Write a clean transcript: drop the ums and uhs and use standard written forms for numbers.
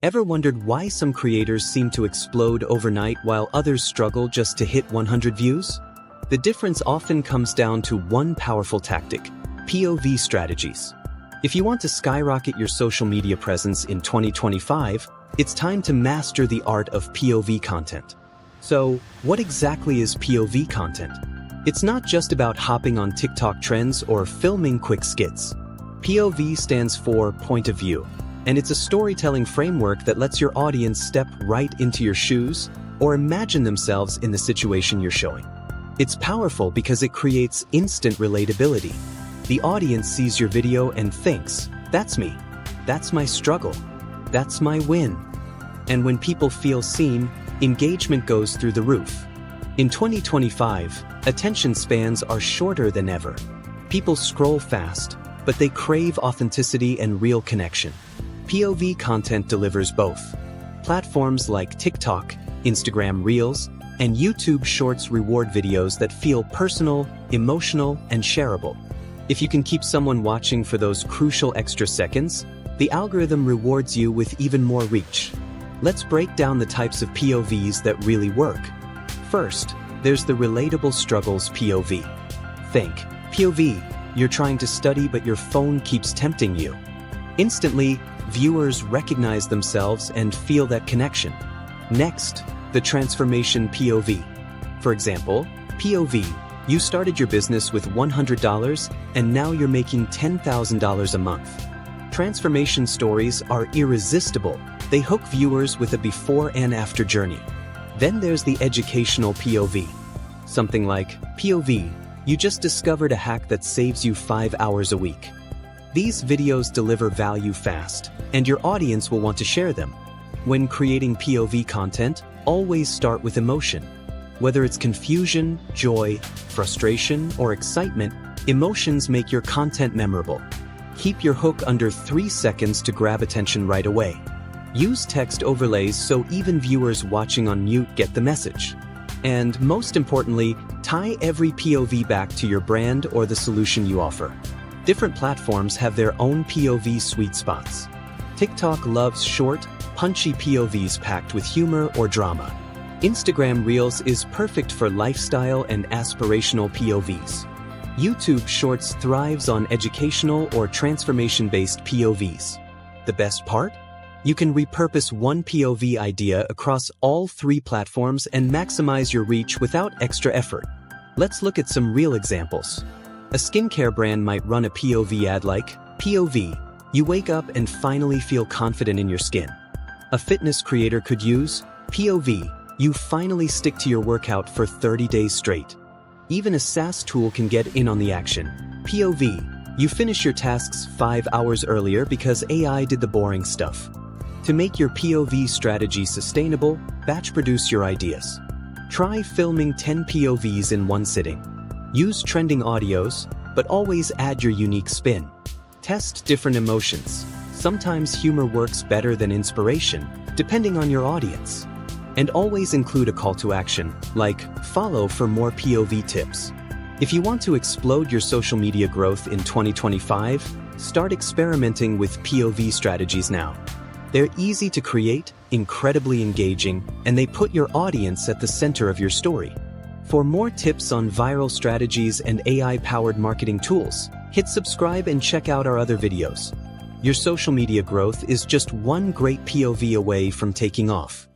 Ever wondered why some creators seem to explode overnight while others struggle just to hit 100 views? The difference often comes down to one powerful tactic: POV strategies. If you want to skyrocket your social media presence in 2025, it's time to master the art of POV content. So, what exactly is POV content? It's not just about hopping on TikTok trends or filming quick skits. POV stands for point of view, and it's a storytelling framework that lets your audience step right into your shoes or imagine themselves in the situation you're showing. It's powerful because it creates instant relatability. The audience sees your video and thinks, "That's me. That's my struggle. That's my win." And when people feel seen, engagement goes through the roof. In 2025, attention spans are shorter than ever. People scroll fast, but they crave authenticity and real connection. POV content delivers both. Platforms like TikTok, Instagram Reels, and YouTube Shorts reward videos that feel personal, emotional, and shareable. If you can keep someone watching for those crucial extra seconds, the algorithm rewards you with even more reach. Let's break down the types of POVs that really work. First, there's the Relatable Struggles POV. Think, POV, you're trying to study but your phone keeps tempting you. Instantly, viewers recognize themselves and feel that connection. Next, the Transformation POV. For example, POV, you started your business with $100 and now you're making $10,000 a month. Transformation stories are irresistible. They hook viewers with a before and after journey. Then there's the Educational POV. Something like, POV, you just discovered a hack that saves you 5 hours a week. These videos deliver value fast, and your audience will want to share them. When creating POV content, always start with emotion. Whether it's confusion, joy, frustration, or excitement, emotions make your content memorable. Keep your hook under 3 seconds to grab attention right away. Use text overlays so even viewers watching on mute get the message. And most importantly, tie every POV back to your brand or the solution you offer. Different platforms have their own POV sweet spots. TikTok loves short, punchy POVs packed with humor or drama. Instagram Reels is perfect for lifestyle and aspirational POVs. YouTube Shorts thrives on educational or transformation-based POVs. The best part? You can repurpose one POV idea across all 3 platforms and maximize your reach without extra effort. Let's look at some real examples. A skincare brand might run a POV ad like, POV, you wake up and finally feel confident in your skin. A fitness creator could use, POV, you finally stick to your workout for 30 days straight. Even a SaaS tool can get in on the action. POV, you finish your tasks 5 hours earlier because AI did the boring stuff. To make your POV strategy sustainable, batch produce your ideas. Try filming 10 POVs in one sitting. Use trending audios, but always add your unique spin. Test different emotions. Sometimes humor works better than inspiration, depending on your audience. And always include a call to action, like follow for more POV tips. If you want to explode your social media growth in 2025, start experimenting with POV strategies now. They're easy to create, incredibly engaging, and they put your audience at the center of your story. For more tips on viral strategies and AI-powered marketing tools, hit subscribe and check out our other videos. Your social media growth is just one great POV away from taking off.